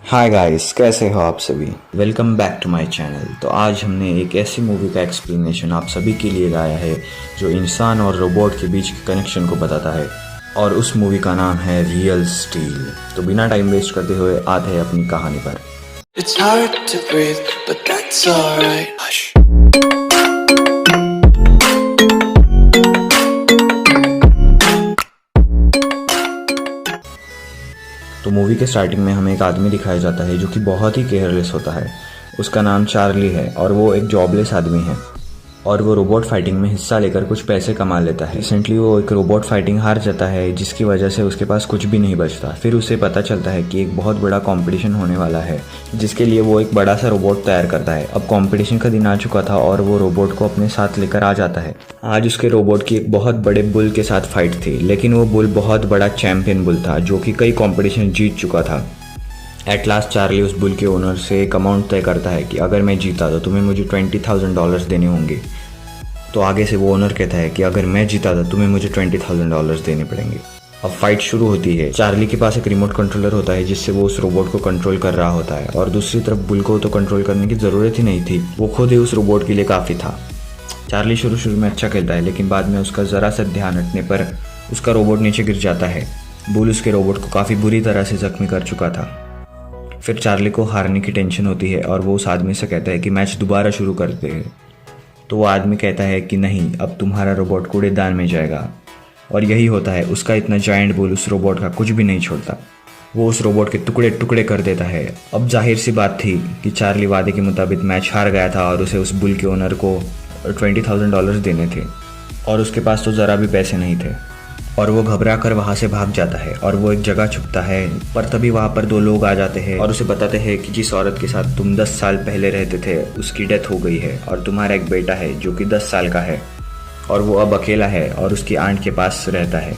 Hi guys, कैसे हो आप सभी। Welcome back to my channel. तो आज हमने एक ऐसी मूवी का एक्सप्लेनेशन आप सभी के लिए लाया है जो इंसान और रोबोट के बीच के कनेक्शन को बताता है, और उस मूवी का नाम है रियल स्टील। तो बिना टाइम वेस्ट करते हुए आते हैं अपनी कहानी पर। It's hard to breathe, but that's alright. Hush. तो मूवी के स्टार्टिंग में हमें एक आदमी दिखाया जाता है जो कि बहुत ही केयरलेस होता है। उसका नाम चार्ली है और वो एक जॉबलेस आदमी है, और वो रोबोट फाइटिंग में हिस्सा लेकर कुछ पैसे कमा लेता है। रिसेंटली वो एक रोबोट फाइटिंग हार जाता है, जिसकी वजह से उसके पास कुछ भी नहीं बचता। फिर उसे पता चलता है कि एक बहुत बड़ा कंपटीशन होने वाला है, जिसके लिए वो एक बड़ा सा रोबोट तैयार करता है। अब कंपटीशन का दिन आ चुका था और वो रोबोट को अपने साथ लेकर आ जाता है। आज उसके रोबोट की एक बहुत बड़े बुल के साथ फाइट थी, लेकिन वो बुल बहुत बड़ा चैंपियन बुल था जो कि कई कॉम्पिटिशन जीत चुका था। एट लास्ट चार्ली उस बुल के ओनर से एक अमाउंट तय करता है कि अगर मैं जीता तो तुम्हें मुझे $20,000 देने होंगे। तो आगे से वो ओनर कहता है कि अगर मैं जीता तो तुम्हें मुझे $20,000 देने पड़ेंगे। अब फाइट शुरू होती है। चार्ली के पास एक रिमोट कंट्रोलर होता है जिससे वो उस रोबोट को कंट्रोल कर रहा होता है, और दूसरी तरफ बुल को तो कंट्रोल करने की ज़रूरत ही नहीं थी, वो खुद ही उस रोबोट के लिए काफ़ी था। चार्ली शुरू में अच्छा खेलता है, लेकिन बाद में उसका ज़रा सा ध्यान हटने पर उसका रोबोट नीचे गिर जाता है। बुल उसके रोबोट को काफ़ी बुरी तरह से जख्मी कर चुका था। फिर चार्ली को हारने की टेंशन होती है और वो उस आदमी से कहता है कि मैच दोबारा शुरू करते हैं। तो वो आदमी कहता है कि नहीं, अब तुम्हारा रोबोट कूड़ेदान में जाएगा। और यही होता है, उसका इतना जायंट बुल उस रोबोट का कुछ भी नहीं छोड़ता। वो उस रोबोट के टुकड़े टुकड़े कर देता है। अब जाहिर सी बात थी कि चार्ली वादे के मुताबिक मैच हार गया था और उसे उस बुल के ओनर को $20,000 देने थे, और उसके पास तो ज़रा भी पैसे नहीं थे। और वो घबरा कर वहाँ से भाग जाता है और वो एक जगह छुपता है। पर तभी वहाँ पर दो लोग आ जाते हैं और उसे बताते हैं कि जिस औरत के साथ तुम 10 साल पहले रहते थे उसकी डेथ हो गई है, और तुम्हारा एक बेटा है जो कि 10 साल का है, और वो अब अकेला है और उसकी आंट के पास रहता है।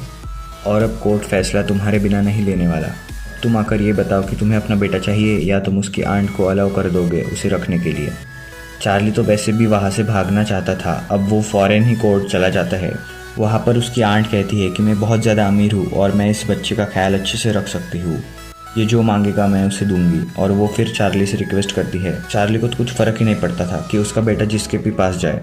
और अब कोर्ट फैसला तुम्हारे बिना नहीं लेने वाला। तुम आकर ये बताओ कि तुम्हें अपना बेटा चाहिए या तुम उसकी आंट को अलाउ कर दोगे उसे रखने के लिए। चार्ली तो वैसे भी वहाँ से भागना चाहता था। अब वो फ़ौरन ही कोर्ट चला जाता है। वहाँ पर उसकी आंट कहती है कि मैं बहुत ज़्यादा अमीर हूँ और मैं इस बच्चे का ख्याल अच्छे से रख सकती हूँ, ये जो मांगेगा मैं उसे दूंगी। और वो फिर चार्ली से रिक्वेस्ट करती है। चार्ली को तो कुछ फ़र्क ही नहीं पड़ता था कि उसका बेटा जिसके भी पास जाए,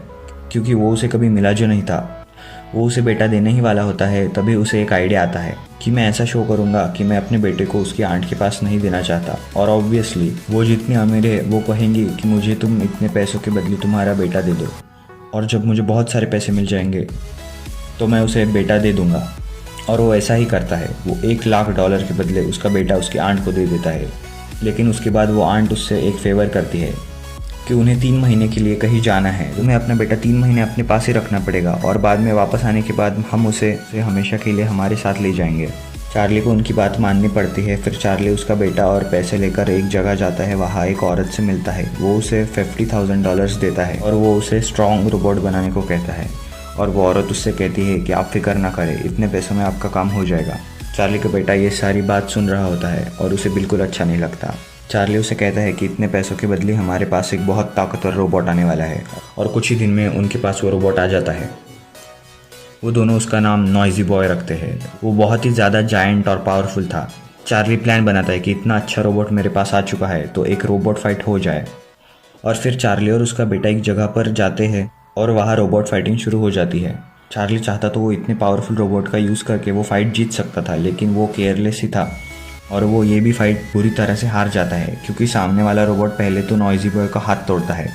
क्योंकि वो उसे कभी मिला जो नहीं था। वो उसे बेटा देने ही वाला होता है। तभी उसे एक आइडिया आता है कि मैं ऐसा शो करूँगा कि मैं अपने बेटे को उसकी आंट के पास नहीं देना चाहता, और ऑब्वियसली वो जितनी अमीर है वो कहेंगी कि मुझे तुम इतने पैसों के बदले तुम्हारा बेटा दे दो, और जब मुझे बहुत सारे पैसे मिल जाएंगे तो मैं उसे बेटा दे दूंगा। और वो ऐसा ही करता है। वो $1,00,000 के बदले उसका बेटा उसकी आंट को दे देता है। लेकिन उसके बाद वो आंट उससे एक फेवर करती है कि उन्हें 3 महीने के लिए कहीं जाना है, तुम्हें अपना बेटा 3 महीने अपने पास ही रखना पड़ेगा, और बाद में वापस आने के बाद हम उसे हमेशा के लिए हमारे साथ ले जाएंगे। चार्ली को उनकी बात माननी पड़ती है। फिर चार्ली उसका बेटा और पैसे लेकर एक जगह जाता है। वहाँ एक औरत से मिलता है। वो उसे $50,000 देता है और वो उसे स्ट्रॉन्ग रोबोट बनाने को कहता है। और वो औरत उससे कहती है कि आप फिक्र ना करें, इतने पैसों में आपका काम हो जाएगा। चार्ली का बेटा ये सारी बात सुन रहा होता है और उसे बिल्कुल अच्छा नहीं लगता। चार्ली उसे कहता है कि इतने पैसों के बदले हमारे पास एक बहुत ताकतवर रोबोट आने वाला है, और कुछ ही दिन में उनके पास वो रोबोट आ जाता है। वो दोनों उसका नाम नॉइजी बॉय रखते हैं। वो बहुत ही ज़्यादा जायंट और पावरफुल था। चार्ली प्लान बनाता है कि इतना अच्छा रोबोट मेरे पास आ चुका है तो एक रोबोट फाइट हो जाए। और फिर चार्ली और उसका बेटा एक जगह पर जाते हैं और वहाँ रोबोट फाइटिंग शुरू हो जाती है। चार्ली चाहता तो वो इतने पावरफुल रोबोट का यूज़ करके वो फाइट जीत सकता था, लेकिन वो केयरलेस ही था, और वो ये भी फाइट बुरी तरह से हार जाता है, क्योंकि सामने वाला रोबोट पहले तो नॉइजी बॉय का हाथ तोड़ता है,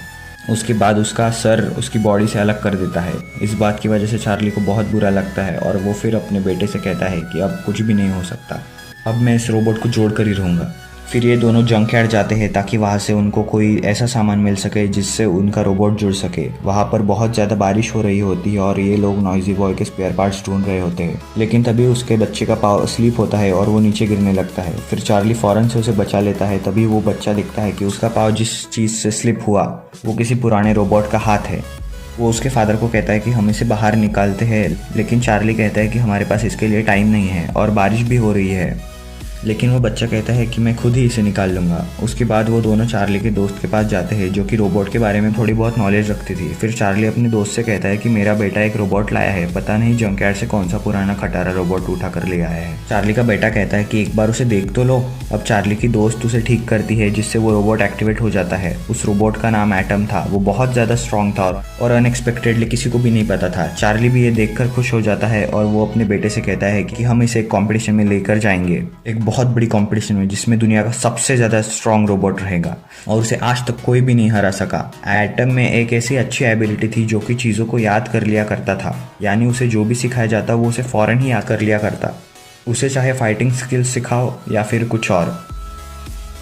उसके बाद उसका सर उसकी बॉडी से अलग कर देता है। इस बात की वजह से चार्ली को बहुत बुरा लगता है, और वो फिर अपने बेटे से कहता है कि अब कुछ भी नहीं हो सकता, अब मैं इस रोबोट को जोड़ कर ही रहूँगा। फिर ये दोनों जंकयार्ड जाते हैं ताकि वहाँ से उनको कोई ऐसा सामान मिल सके जिससे उनका रोबोट जुड़ सके। वहाँ पर बहुत ज़्यादा बारिश हो रही होती है और ये लोग नॉइजी बॉय के स्पेयर पार्ट्स ढूंढ रहे होते हैं, लेकिन तभी उसके बच्चे का पाव स्लीप होता है और वो नीचे गिरने लगता है। फिर चार्ली फ़ौरन से उसे बचा लेता है। तभी वो बच्चा दिखता है कि उसका पाव जिस चीज़ से स्लिप हुआ वो किसी पुराने रोबोट का हाथ है। वो उसके फादर को कहता है कि हम इसे बाहर निकालते हैं, लेकिन चार्ली कहता है कि हमारे पास इसके लिए टाइम नहीं है और बारिश भी हो रही है। लेकिन वो बच्चा कहता है कि मैं खुद ही इसे निकाल लूँगा। उसके बाद वो दोनों चार्ली के दोस्त के पास जाते हैं जो कि रोबोट के बारे में थोड़ी बहुत नॉलेज रखती थी। फिर चार्ली अपने दोस्त से कहता है कि मेरा बेटा एक रोबोट लाया है, पता नहीं जंकयार्ड से कौन सा पुराना खटारा रोबोट उठा कर ले आया है। चार्ली का बेटा कहता है कि एक बार उसे देख तो लो। अब चार्ली की दोस्त उसे ठीक करती है जिससे वो रोबोट एक्टिवेट हो जाता है। उस रोबोट का नाम एटम था। वो बहुत ज़्यादा स्ट्रॉन्ग था और अनएक्सपेक्टेडली किसी को भी नहीं पता था। चार्ली भी ये देखकर खुश हो जाता है और वो अपने बेटे से कहता है कि हम इसे एक कॉम्पिटिशन में लेकर जाएंगे, एक बहुत बड़ी कॉम्पिटिशन में जिसमें दुनिया का सबसे ज़्यादा स्ट्रॉन्ग रोबोट रहेगा और उसे आज तक कोई भी नहीं हरा सका। एटम में एक ऐसी अच्छी एबिलिटी थी जो कि चीज़ों को याद कर लिया करता था, यानी उसे जो भी सिखाया जाता वो उसे फ़ौरन ही याद कर लिया करता। उसे चाहे फाइटिंग स्किल्स सिखाओ या फिर कुछ और,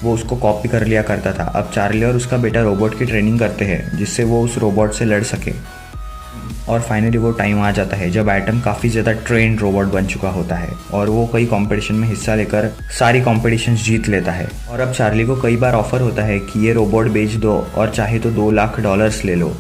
वो उसको कॉपी कर लिया करता था। अब चार्ली और उसका बेटा रोबोट की ट्रेनिंग करते हैं जिससे वो उस रोबोट से लड़ सके और फाइनली वो टाइम आ जाता है जब एटम काफ़ी ज़्यादा ट्रेंड रोबोट बन चुका होता है और वो कई कंपटीशन में हिस्सा लेकर सारी कॉम्पिटिशन्स जीत लेता है। और अब चार्ली को कई बार ऑफर होता है कि ये रोबोट बेच दो और चाहे तो $2 लाख ले लो,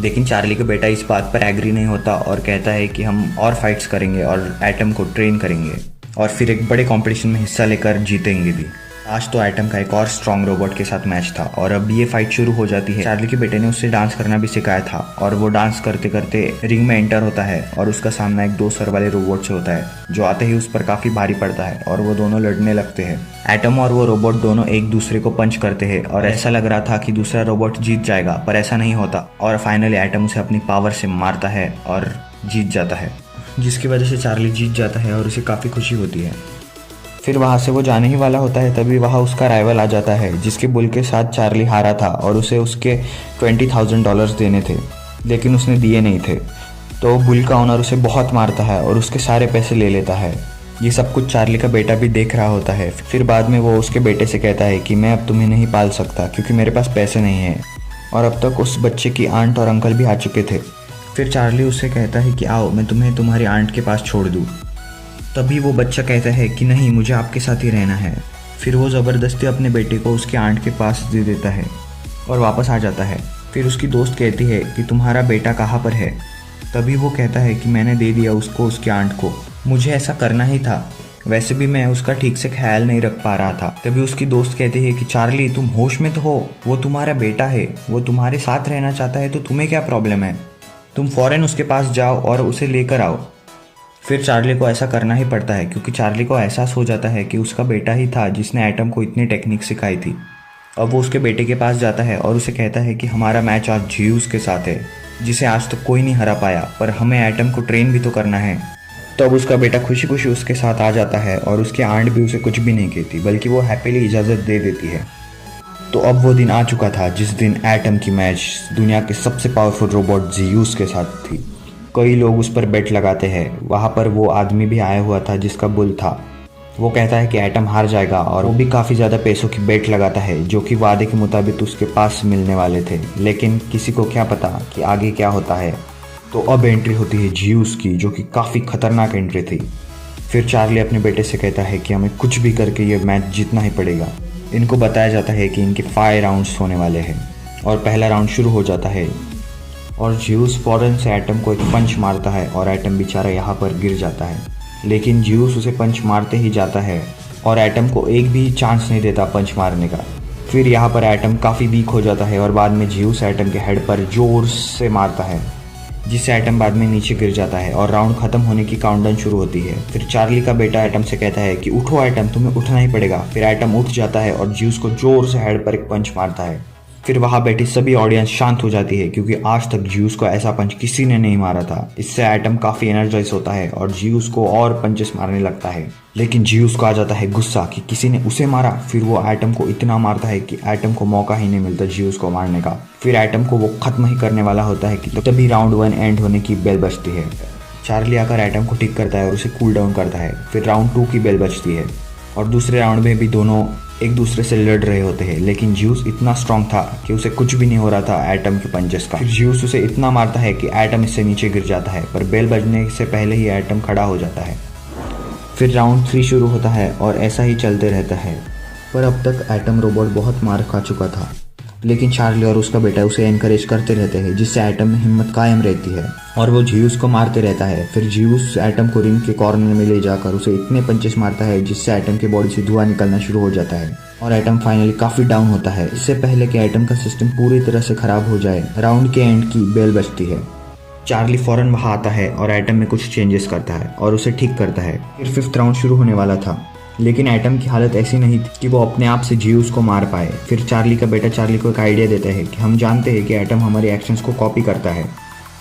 लेकिन चार्ली का बेटा इस बात पर एग्री नहीं होता और कहता है कि हम और फाइट्स करेंगे और एटम को ट्रेन करेंगे और फिर एक बड़े कॉम्पिटिशन में हिस्सा लेकर जीतेंगे भी। आज तो एटम का एक और स्ट्रॉन्ग रोबोट के साथ मैच था और अब ये फाइट शुरू हो जाती है। चार्ली के बेटे ने उससे डांस करना भी सिखाया था और वो डांस करते करते रिंग में एंटर होता है और उसका सामना एक 2 सर वाले रोबोट से होता है जो आते ही उस पर काफ़ी भारी पड़ता है और वो दोनों लड़ने लगते हैं। एटम और वो रोबोट दोनों एक दूसरे को पंच करते हैं और ऐसा लग रहा था कि दूसरा रोबोट जीत जाएगा, पर ऐसा नहीं होता और फाइनली एटम उसे अपनी पावर से मारता है और जीत जाता है, जिसकी वजह से चार्ली जीत जाता है और उसे काफ़ी खुशी होती है। फिर वहाँ से वो जाने ही वाला होता है तभी वहाँ उसका राइवल आ जाता है जिसके बुल के साथ चार्ली हारा था और उसे उसके $20,000 देने थे, लेकिन उसने दिए नहीं थे। तो बुल का ओनर उसे बहुत मारता है और उसके सारे पैसे ले लेता है। ये सब कुछ चार्ली का बेटा भी देख रहा होता है। फिर बाद में वो उसके बेटे से कहता है कि मैं अब तुम्हें नहीं पाल सकता क्योंकि मेरे पास पैसे नहीं हैं, और अब तक उस बच्चे की आंट और अंकल भी आ चुके थे। फिर चार्ली उससे कहता है कि आओ मैं तुम्हें तुम्हारी आंट के पास छोड़ दूँ। तभी वो बच्चा कहता है कि नहीं, मुझे आपके साथ ही रहना है। फिर वो ज़बरदस्ती अपने बेटे को उसके आंट के पास दे देता है और वापस आ जाता है। फिर उसकी दोस्त कहती है कि तुम्हारा बेटा कहाँ पर है। तभी वो कहता है कि मैंने दे दिया उसको उसकी आंट को, मुझे ऐसा करना ही था, वैसे भी मैं उसका ठीक से ख्याल नहीं रख पा रहा था। तभी उसकी दोस्त कहती है कि चार्ली तुम होश में तो हो, वो तुम्हारा बेटा है, वो तुम्हारे साथ रहना चाहता है तो तुम्हें क्या प्रॉब्लम है, तुम फ़ौरन उसके पास जाओ और उसे लेकर आओ। फिर चार्ली को ऐसा करना ही पड़ता है क्योंकि चार्ली को एहसास हो जाता है कि उसका बेटा ही था जिसने एटम को इतनी टेक्निक सिखाई थी। अब वो उसके बेटे के पास जाता है और उसे कहता है कि हमारा मैच आज ज़्यूस के साथ है जिसे आज तक कोई नहीं हरा पाया, पर हमें एटम को ट्रेन भी तो करना है। तो अब उसका बेटा खुशी खुशी उसके साथ आ जाता है और उसकी आंट भी उसे कुछ भी नहीं कहती बल्कि वो हैप्पीली इजाज़त दे देती है। तो अब वो दिन आ चुका था जिस दिन एटम की मैच दुनिया के सबसे पावरफुल रोबोट ज़्यूस के साथ थी। कई लोग उस पर बेट लगाते हैं। वहाँ पर वो आदमी भी आया हुआ था जिसका बुल था। वो कहता है कि एटम हार जाएगा और वो भी काफ़ी ज़्यादा पैसों की बेट लगाता है जो कि वादे के मुताबिक उसके पास मिलने वाले थे, लेकिन किसी को क्या पता कि आगे क्या होता है। तो अब एंट्री होती है ज़्यूस की जो कि काफ़ी खतरनाक एंट्री थी। फिर चार्ली अपने बेटे से कहता है कि हमें कुछ भी करके ये मैच जीतना ही पड़ेगा। इनको बताया जाता है कि इनके 5 राउंड्स होने वाले हैं और पहला राउंड शुरू हो जाता है और ज़्यूस फ़ौरन से एटम को एक पंच मारता है और एटम बेचारा यहाँ पर गिर जाता है, लेकिन ज़्यूस उसे पंच मारते ही जाता है और एटम को एक भी चांस नहीं देता पंच मारने का। फिर यहाँ पर एटम काफ़ी वीक हो जाता है और बाद में ज़्यूस एटम के हेड पर जोर से मारता है जिससे एटम बाद में नीचे गिर जाता है और राउंड ख़त्म होने की काउंटडाउन शुरू होती है। फिर चार्ली का बेटा एटम से कहता है कि उठो एटम, तुम्हें उठना ही पड़ेगा। फिर एटम उठ जाता है और ज़्यूस को जोर से हेड पर एक पंच मारता है। फिर वहाँ बैठी सभी ऑडियंस शांत हो जाती है क्योंकि आज तक ज़्यूस को ऐसा पंच किसी ने नहीं मारा था। इससे एटम काफ़ी एनर्जाइज होता है और ज़्यूस को और पंचेस मारने लगता है, लेकिन ज़्यूस को आ जाता है गुस्सा कि किसी ने उसे मारा। फिर वो एटम को इतना मारता है कि एटम को मौका ही नहीं मिलता ज़्यूस को मारने का। फिर एटम को वो ख़त्म ही करने वाला होता है कि तभी राउंड 1 एंड होने की बेल बजती है। चार्ली आकर एटम को ठीक करता है और उसे कूल डाउन करता है। फिर राउंड 2 की बेल बजती है और दूसरे राउंड में भी दोनों एक दूसरे से लड़ रहे होते हैं, लेकिन ज़्यूस इतना स्ट्रांग था कि उसे कुछ भी नहीं हो रहा था एटम के पंचेस का। फिर ज़्यूस उसे इतना मारता है कि एटम इससे नीचे गिर जाता है, पर बेल बजने से पहले ही एटम खड़ा हो जाता है। फिर राउंड 3 शुरू होता है और ऐसा ही चलते रहता है, पर अब तक एटम रोबोट बहुत मार खा चुका था लेकिन चार्ली और उसका बेटा उसे एनकरेज करते रहते हैं, जिससे एटम में हिम्मत कायम रहती है और वो जीउस को मारते रहता है। फिर जीउस एटम को रिंग के कॉर्नर में ले जाकर उसे इतने पंचेस मारता है जिससे एटम की बॉडी से धुआं निकलना शुरू हो जाता है और एटम फाइनली काफी डाउन होता है। इससे पहले कि एटम का सिस्टम पूरी तरह से खराब हो जाए, राउंड के एंड की बेल बजती है। चार्ली फौरन वहां आता है और एटम में कुछ चेंजेस करता है और उसे ठीक करता है। फिर 5th राउंड शुरू होने वाला था, लेकिन एटम की हालत ऐसी नहीं थी कि वो अपने आप से जीउस को मार पाए। फिर चार्ली का बेटा चार्ली को एक आइडिया देता है कि हम जानते हैं कि एटम हमारे एक्शंस को कॉपी करता है,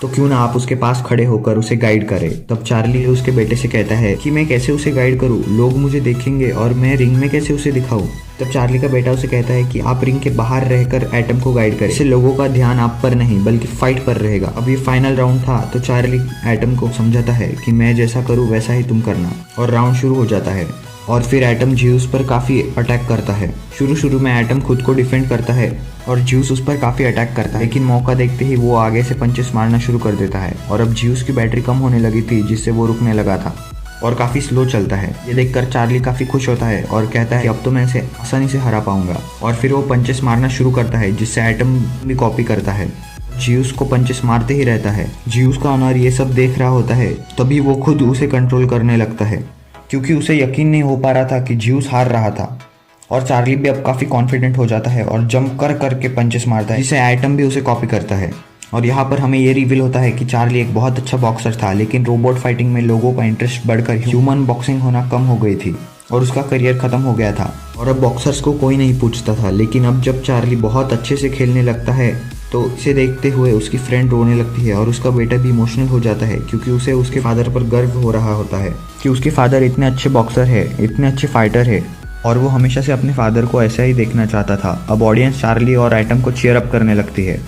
तो क्यों ना आप उसके पास खड़े होकर उसे गाइड करें। तब चार्ली उसके बेटे से कहता है कि मैं कैसे उसे गाइड करूं, लोग मुझे देखेंगे और मैं रिंग में कैसे उसे दिखाऊं। तब चार्ली का बेटा उसे कहता है कि आप रिंग के बाहर रहकर एटम को गाइड करें, इससे लोगों का ध्यान आप पर नहीं बल्कि फाइट पर रहेगा। अब ये फाइनल राउंड था, तो चार्ली एटम को समझाता है कि मैं जैसा करूँ वैसा ही तुम करना, और राउंड शुरू हो जाता है। और फिर एटम जीउस पर काफ़ी अटैक करता है। शुरू में एटम खुद को डिफेंड करता है और जीउस उस पर काफ़ी अटैक करता है, लेकिन मौका देखते ही वो आगे से पंचेस मारना शुरू कर देता है। और अब जीउस की बैटरी कम होने लगी थी, जिससे वो रुकने लगा था और काफ़ी स्लो चलता है। ये देखकर चार्ली काफ़ी खुश होता है और कहता है कि अब तो मैं इसे आसानी से हरा पाऊंगा। और फिर वो पंचेस मारना शुरू करता है, जिससे एटम भी कॉपी करता है। जीउस को पंचेस मारते ही रहता है। जीउस का ऑनर ये सब देख रहा होता है, तभी वो खुद उसे कंट्रोल करने लगता है, क्योंकि उसे यकीन नहीं हो पा रहा था कि जीउस हार रहा था। और चार्ली भी अब काफ़ी कॉन्फिडेंट हो जाता है और जंप कर के पंचेस मारता है, जिससे एटम भी उसे कॉपी करता है। और यहाँ पर हमें ये रिवील होता है कि चार्ली एक बहुत अच्छा बॉक्सर था, लेकिन रोबोट फाइटिंग में लोगों का इंटरेस्ट बढ़कर ह्यूमन बॉक्सिंग होना कम हो गई थी और उसका करियर ख़त्म हो गया था और अब बॉक्सर्स को कोई नहीं पूछता था। लेकिन अब जब चार्ली बहुत अच्छे से खेलने लगता है, तो इसे देखते हुए उसकी फ्रेंड रोने लगती है और उसका बेटा भी इमोशनल हो जाता है, क्योंकि उसे उसके फादर पर गर्व हो रहा होता है कि उसके फादर इतने अच्छे बॉक्सर है, इतने अच्छे फाइटर है, और वो हमेशा से अपने फादर को ऐसा ही देखना चाहता था। अब ऑडियंस चार्ली और एटम को चीयर अप करने लगती है।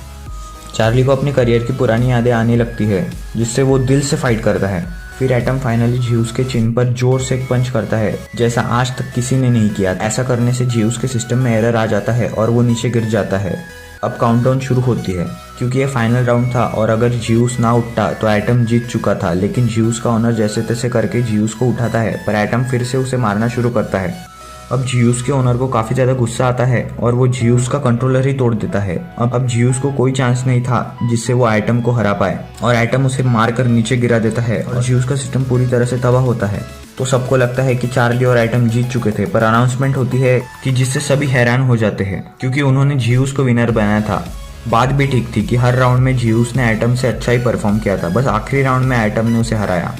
चार्ली को अपने करियर की पुरानी यादें आने लगती है, जिससे वो दिल से फाइट करता है। फिर एटम फाइनली जीउस के चिन पर जोर से एक पंच करता है, जैसा आज तक किसी ने नहीं किया। ऐसा करने से जीउस के सिस्टम में एरर आ जाता है और वो नीचे गिर जाता है। अब काउंटडाउन शुरू होती है, क्योंकि ये फाइनल राउंड था और अगर जीउस ना उठता तो एटम जीत चुका था। लेकिन जीउस का ऑनर जैसे तैसे करके जीउस को उठाता है, पर एटम फिर से उसे मारना शुरू करता है। अब जीउस के ओनर को काफ़ी ज़्यादा गुस्सा आता है और वो जीउस का कंट्रोलर ही तोड़ देता है। अब जीउस को कोई चांस नहीं था जिससे वो एटम को हरा पाए, और एटम उसे मार कर नीचे गिरा देता है और जीउस का सिस्टम पूरी तरह से तबाह होता है। तो सबको लगता है कि चार्ली और एटम जीत चुके थे, पर अनाउंसमेंट होती है कि जिससे सभी हैरान हो जाते हैं, क्योंकि उन्होंने जीउस को विनर बनाया था। बात भी ठीक थी कि हर राउंड में जीउस ने एटम से अच्छा ही परफॉर्म किया था, बस आखिरी राउंड में एटम ने उसे हराया।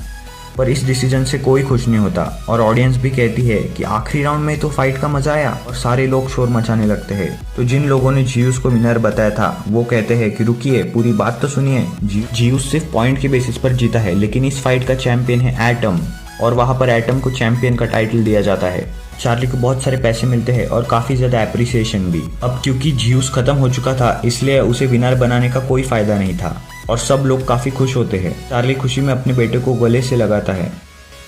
पर इस डिसीजन से कोई खुश नहीं होता और ऑडियंस भी कहती है कि आखिरी राउंड में तो फाइट का मजा आया, और सारे लोग शोर मचाने लगते हैं। तो जिन लोगों ने जीउस को विनर बताया था वो कहते हैं कि रुकिए, पूरी बात तो सुनिए। जीउस सिर्फ पॉइंट के बेसिस पर जीता है, लेकिन इस फाइट का चैंपियन है एटम, और वहाँ पर एटम को चैंपियन का टाइटल दिया जाता है। चार्ली को बहुत सारे पैसे मिलते हैं और काफ़ी ज़्यादा एप्रिसिएशन भी। अब क्योंकि जीउस खत्म हो चुका था, इसलिए उसे विनर बनाने का कोई फ़ायदा नहीं था और सब लोग काफ़ी खुश होते हैं। चार्ली खुशी में अपने बेटे को गले से लगाता है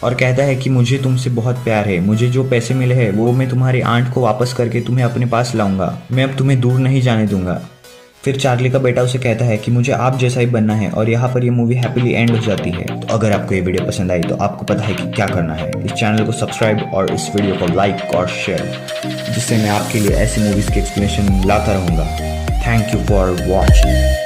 और कहता है कि मुझे तुमसे बहुत प्यार है, मुझे जो पैसे मिले हैं वो मैं तुम्हारी आंट को वापस करके तुम्हें अपने पास लाऊंगा, मैं अब तुम्हें दूर नहीं जाने दूंगा। फिर चार्ली का बेटा उसे कहता है कि मुझे आप जैसा ही बनना है, और यहाँ पर ये मूवी हैप्पीली एंड हो जाती है। तो अगर आपको ये वीडियो पसंद आई तो आपको पता है कि क्या करना है, इस चैनल को सब्सक्राइब और इस वीडियो को लाइक और शेयर, जिससे मैं आपके लिए ऐसी मूवीज़ की एक्सप्लेनेशन लाता रहूँगा। Thank you for watching.